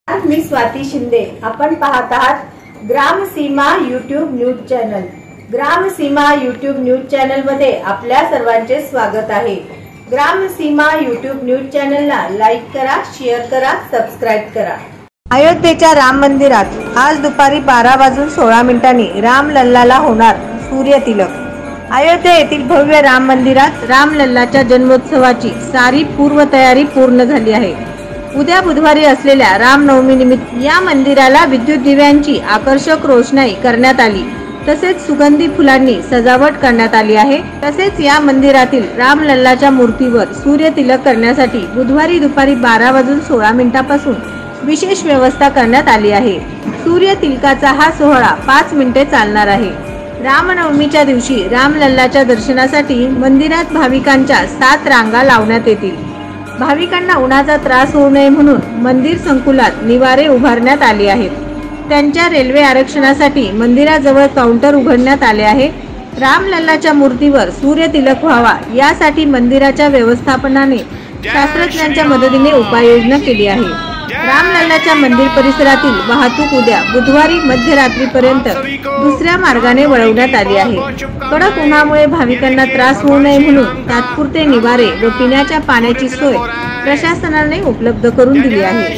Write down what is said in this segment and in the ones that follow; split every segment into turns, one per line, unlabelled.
मी स्वाती शिंदे। आपण पाहत आहात Gramseema YouTube news channel. Gramseema YouTube news channel मध्ये आपल्या सर्वांचे स्वागत आहे। ग्रामसीमा यूट्यूब न्यूज चॅनलला लाईक करा, शेअर करा, सबस्क्राइब करा। अयोध्येच्या राम मंदिरात आज दुपारी 12:16 रामलल्लाला होणार सूर्यतिलक। अयोध्या येथील भव्य राम मंदिरात रामलल्लाच्या जन्मोत्सवाची सारी पूर्वतयारी पूर्ण झाली आहे। उद्या बुधवारी असलेल्या रामनवमी निमित्त या मंदिराला विद्युत दिव्यांची आकर्षक रोषणाई करण्यात आली, तसेच सुगंधी फुलांनी सजावट करण्यात आली आहे। तसेच या मंदिरातील रामलल्लाच्या मूर्तीवर सूर्यतिलक करण्यासाठी बुधवारी दुपारी 12:16 पासून विशेष व्यवस्था करण्यात आली आहे। सूर्यतिलकाचा हा सोहळा 5 मिनिटे चालणार आहे। रामनवमीच्या दिवशी रामलल्लाच्या दर्शनासाठी मंदिरात भाविकांच्या 7 रांगा लावण्यात येतील। भाविकांना उन्हाचा त्रास होऊ नये म्हणून मंदिर संकुलात निवारे उभारण्यात आले आहेत। त्यांच्या रेल्वे आरक्षणासाठी मंदिराजवळ काउंटर उघडण्यात आले आहे। रामलल्लाच्या मूर्तीवर सूर्यतिलक व्हावा यासाठी मंदिराच्या व्यवस्थापनाने शास्त्रज्ञांच्या मदतीने उपाययोजना केली आहे। रामलल्लाच्या मंदिर परिसरातील वाहतूक उद्या बुधवारी मध्यरात्रीपर्यंत दुसऱ्या मार्गाने वळवण्यात आली आहे। कडक उन्हामुळे भाविकांना त्रास होऊ नये म्हणून तात्पुरते निवारे व पिण्याच्या पाण्याची सोय प्रशासनाने उपलब्ध करून दिली आहे।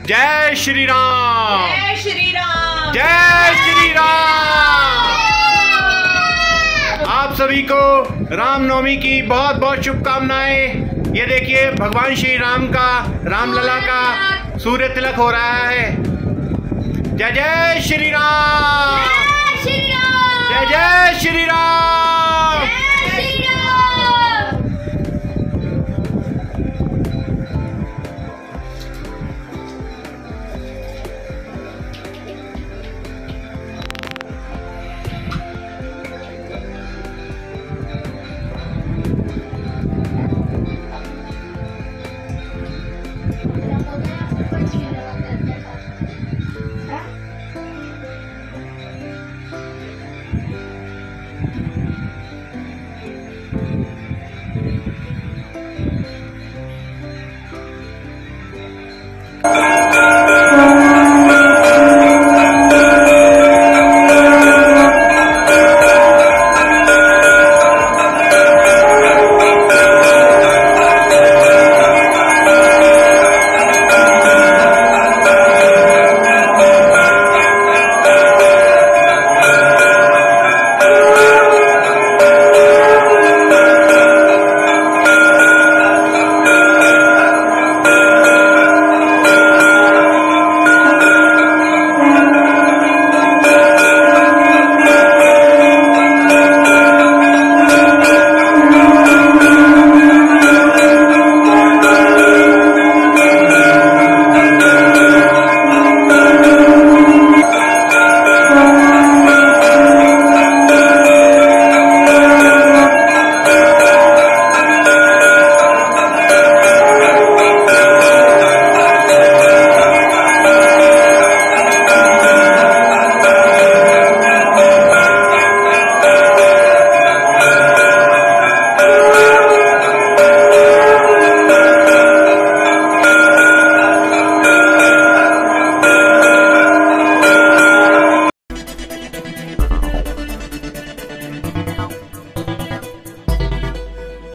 जय श्री राम,
जय श्री राम,
जय श्री राम। आप सभी को रामनवमी की बहुत बहुत शुभकामनाएं। ये देखिए भगवान श्री राम का, रामलला का सूर्य तिलक हो रहा है। जय जय श्री राम,
जय श्री राम,
जय जय श्री राम।